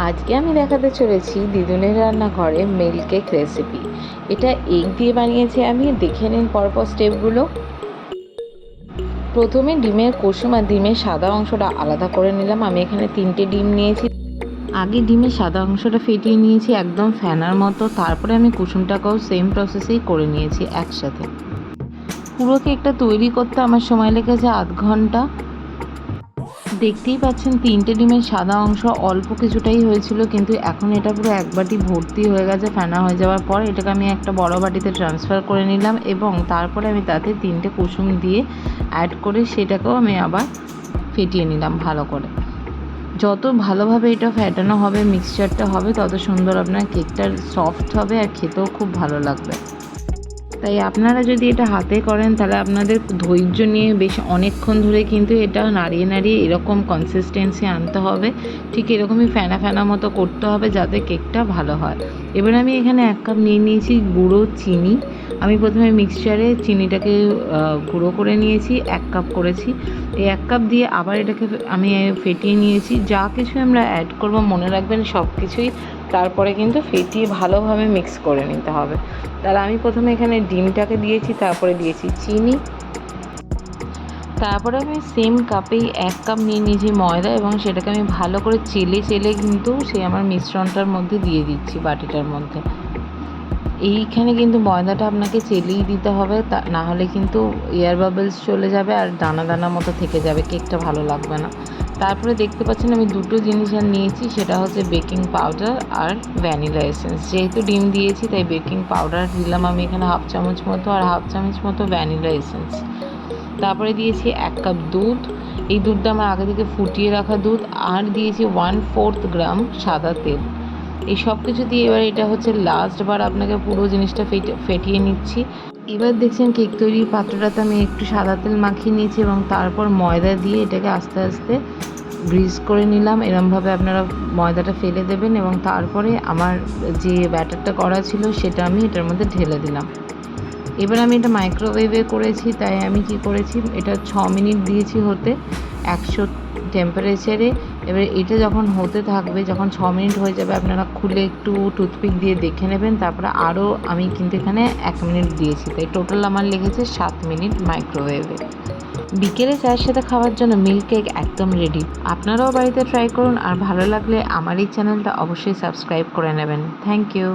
আজকে আমি দেখাতে চলেছি দিদুনের রান্নাঘরে মিল্ক কেক রেসিপি। এটা এগ দিয়ে বানিয়েছি আমি, দেখে নিন পরপর স্টেপগুলো। প্রথমে ডিমের কুসুম আর ডিমের সাদা অংশটা আলাদা করে নিলাম। আমি এখানে 3টে ডিম নিয়েছি। আগে ডিমের সাদা অংশটা ফেটিয়ে নিয়েছি একদম ফেনার মতো, তারপরে আমি কুসুমটাকেও সেম প্রসেসেই করে নিয়েছি একসাথে। পুরো কেকটা তৈরি করতে আমার সময় লেগেছে আধ ঘন্টা। দেখতেই পাচ্ছেন 3টে ডিমের সাদা অংশ অল্প কিছুটাই হয়েছিল, কিন্তু এখন এটা পুরো এক বাটি ভর্তি হয়ে গেছে। ফেনা হয়ে যাওয়ার পর এটাকে আমি একটা বড় বাটিতে ট্রান্সফার করে নিলাম এবং তারপরে আমি তাতে 3টে কুসুম দিয়ে অ্যাড করে সেটাকেও আমি আবার ফেটিয়ে নিলাম ভালো করে। যত ভালোভাবে এটা ফেটানো হবে, মিক্সচারটা হবে, তত সুন্দর আপনার কেকটার সফট হবে আর খেতেও খুব ভালো লাগবে। তাই আপনারা যদি এটা হাতে করেন তাহলে আপনাদের ধৈর্য নিয়ে বেশ অনেকক্ষণ ধরে কিন্তু এটা নাড়িয়ে নাড়িয়ে এরকম কনসিস্টেন্সি আনতে হবে। ঠিক এরকমই ফেনা ফেনা মতো করতে হবে যাতে কেকটা ভালো হয়। এবার আমি এখানে 1 কাপ নিয়ে নিয়েছি গুঁড়ো চিনি। আমি প্রথমে মিক্সচারে চিনিটাকে গুঁড়ো করে নিয়েছি, 1 কাপ করেছি। এই 1 কাপ দিয়ে আবার এটাকে আমি ফেটিয়ে নিয়েছি। যা কিছু আমরা অ্যাড করব মনে রাখবেন সব কিছুই তারপরে কিন্তু ফেটিয়ে ভালোভাবে মিক্স করে নিতে হবে। তাহলে আমি প্রথমে এখানে ডিমটাকে দিয়েছি, তারপরে দিয়েছি চিনি, তারপরে আমি সেম কাপেই 1 কাপ নিয়ে নিয়েছি ময়দা এবং সেটাকে আমি ভালো করে চেলে চেলে কিন্তু সেই আমার মিশ্রণটার মধ্যে দিয়ে দিচ্ছি বাটিটার মধ্যে। এইখানে কিন্তু ময়দাটা আপনাকে চেলেই দিতে হবে, তা না হলে কিন্তু এয়ার বাবলস চলে যাবে আর দানা দানা মতো থেকে যাবে, কেকটা ভালো লাগবে না। তারপরে দেখতে পাচ্ছেন আমি 2টো জিনিস আর নিয়েছি, সেটা হচ্ছে বেকিং পাউডার আর ভ্যানিলা এসেন্স। যেহেতু ডিম দিয়েছি তাই বেকিং পাউডার দিলাম আমি এখানে 1/2 চামচ মতো আর 1/2 চামচ মতো ভ্যানিলা এসেন্স। তারপরে দিয়েছি 1 কাপ দুধ। এই দুধটা আমার আগে থেকে ফুটিয়ে রাখা দুধ। আর দিয়েছি 1/4 গ্রাম সাদা তেল। এই সব কিছু দিয়ে এবার এটা হচ্ছে লাস্টবার আপনাকে পুরো জিনিসটা ফেটিয়ে নিচ্ছি। এবার দেখছেন কেক তৈরির পাত্রটাতে আমি একটু সাদা তেল মাখিয়ে নিয়েছি এবং তারপর ময়দা দিয়ে এটাকে আস্তে আস্তে গ্রিস করে নিলাম। এরমভাবে আপনারা ময়দাটা ফেলে দেবেন এবং তারপরে আমার যে ব্যাটারটা করা ছিল সেটা আমি এটার মধ্যে ঢেলে দিলাম। এবার আমি এটা মাইক্রোওয়েভে করেছি, তাই আমি কি করেছি, এটা 6 মিনিট দিয়েছি হতে 100 টেম্পারেচারে। এবার এটা যখন হতে থাকবে, যখন 6 মিনিট হয়ে যাবে আপনারা খুলে একটু টুথপিক দিয়ে দেখে নেবেন। তারপরে আরও আমি কিন্তু এখানে 1 মিনিট দিয়েছি, তাই টোটাল আমার লেগেছে 7 মিনিট মাইক্রোওয়েভে। বিকেলে চায়ের সাথে খাওয়ার জন্য মিল্ক কেক একদম রেডি। আপনারাও বাড়িতে ট্রাই করুন আর ভালো লাগলে আমার এই চ্যানেলটা অবশ্যই সাবস্ক্রাইব করে নেবেন। Thank you.